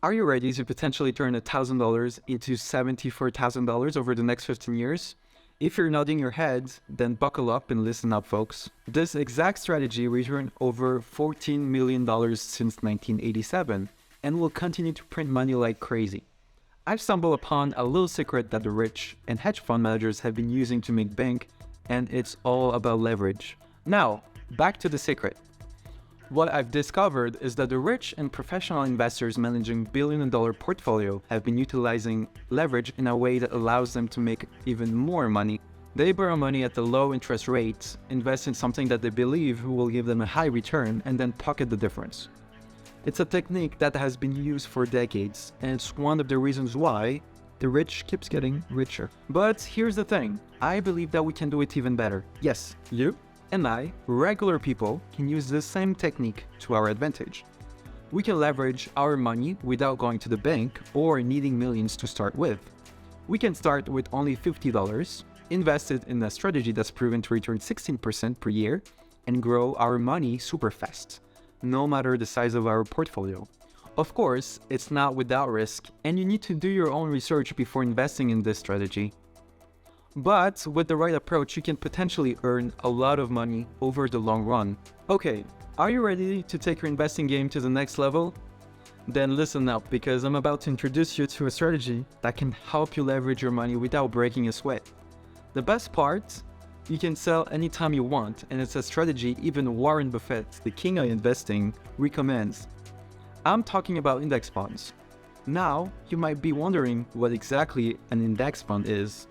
Are you ready to potentially turn $1,000 into $74,000 over the next 15 years? If you're nodding your head, then buckle up and listen up, folks. This exact strategy returned over $14 million since 1987 and will continue to print money like crazy. I've stumbled upon a little secret that the rich and hedge fund managers have been using to make bank, and it's all about leverage. Now, back to the secret. What I've discovered is that the rich and professional investors managing billion-dollar portfolio have been utilizing leverage in a way that allows them to make even more money. They borrow money at the low interest rates, invest in something that they believe will give them a high return, and then pocket the difference. It's a technique that has been used for decades, and it's one of the reasons why the rich keeps getting richer. But here's the thing, I believe that we can do it even better. Yes, you and I, regular people, can use the same technique to our advantage. We can leverage our money without going to the bank or needing millions to start with. We can start with only $50, invest it in a strategy that's proven to return 16% per year, and grow our money super fast, no matter the size of our portfolio. Of course, it's not without risk, and you need to do your own research before investing in this strategy. But with the right approach, you can potentially earn a lot of money over the long run. Okay, are you ready to take your investing game to the next level? Then listen up, because I'm about to introduce you to a strategy that can help you leverage your money without breaking a sweat. The best part, you can sell anytime you want, and it's a strategy even Warren Buffett, the king of investing, recommends. I'm talking about index funds. Now, you might be wondering what exactly an index fund is.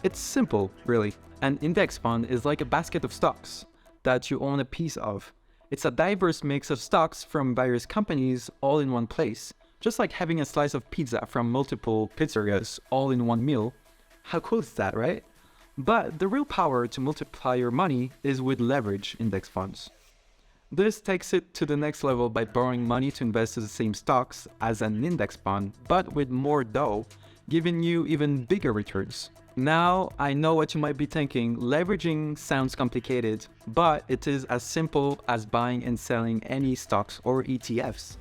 It's simple, really. An index fund is like a basket of stocks that you own a piece of. It's a diverse mix of stocks from various companies all in one place, just like having a slice of pizza from multiple pizzerias all in one meal. How cool is that, right? But the real power to multiply your money is with leverage index funds. This takes it to the next level by borrowing money to invest in the same stocks as an index fund, but with more dough, giving you even bigger returns. Now, I know what you might be thinking, leveraging sounds complicated, but it is as simple as buying and selling any stocks or ETFs.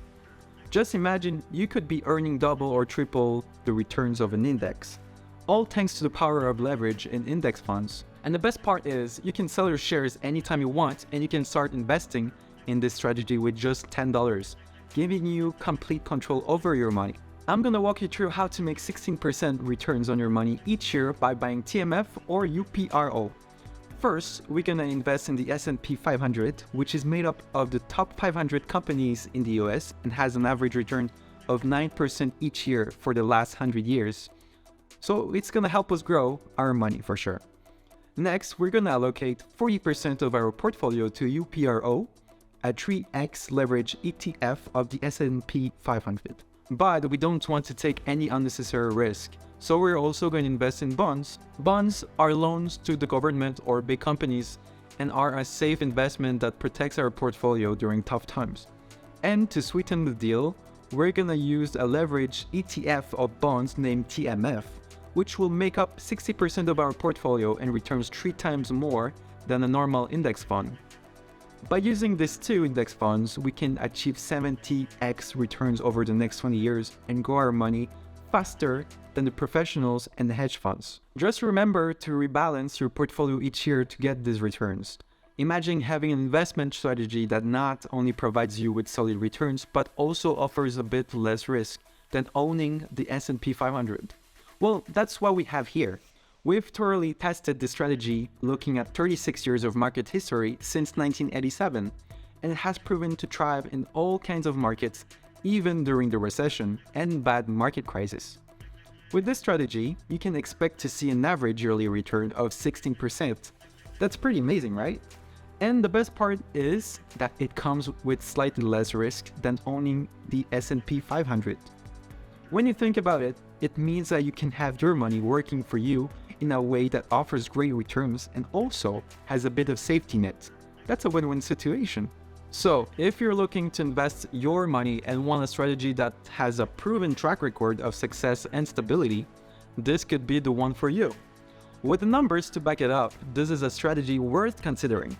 Just imagine you could be earning double or triple the returns of an index, all thanks to the power of leverage in index funds. And the best part is, you can sell your shares anytime you want, and you can start investing in this strategy with just $10, giving you complete control over your money. I'm gonna walk you through how to make 16% returns on your money each year by buying TMF or UPRO. First, we're gonna invest in the S&P 500, which is made up of the top 500 companies in the US and has an average return of 9% each year for the last 100 years. So it's gonna help us grow our money for sure. Next, we're gonna allocate 40% of our portfolio to UPRO, a 3x leverage ETF of the S&P 500. But we don't want to take any unnecessary risk, so we're also going to invest in bonds. Bonds are loans to the government or big companies and are a safe investment that protects our portfolio during tough times. And to sweeten the deal, we're going to use a leverage ETF of bonds named TMF, which will make up 60% of our portfolio and returns 3 times more than a normal index fund. By using these two index funds, we can achieve 70x returns over the next 20 years and grow our money faster than the professionals and the hedge funds. Just remember to rebalance your portfolio each year to get these returns. Imagine having an investment strategy that not only provides you with solid returns, but also offers a bit less risk than owning the S&P 500. Well, that's what we have here. We've thoroughly tested this strategy looking at 36 years of market history since 1987, and it has proven to thrive in all kinds of markets, even during the recession and bad market crisis. With this strategy, you can expect to see an average yearly return of 16%. That's pretty amazing, right? And the best part is that it comes with slightly less risk than owning the S&P 500. When you think about it, it means that you can have your money working for you in a way that offers great returns and also has a bit of safety net. That's a win-win situation. So, if you're looking to invest your money and want a strategy that has a proven track record of success and stability, this could be the one for you. With the numbers to back it up, this is a strategy worth considering.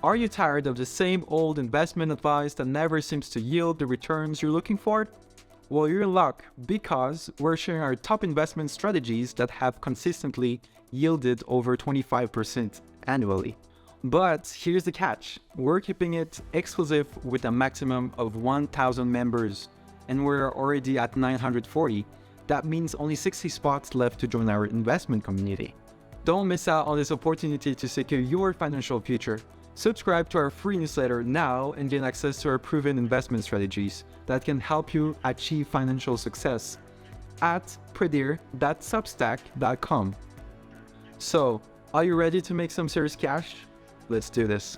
Are you tired of the same old investment advice that never seems to yield the returns you're looking for? Well, you're in luck because we're sharing our top investment strategies that have consistently yielded over 25% annually. But here's the catch. We're keeping it exclusive with a maximum of 1,000 members, and we're already at 940. That means only 60 spots left to join our investment community. Don't miss out on this opportunity to secure your financial future. Subscribe to our free newsletter now and gain access to our proven investment strategies that can help you achieve financial success at predir.substack.com. So, are you ready to make some serious cash? Let's do this.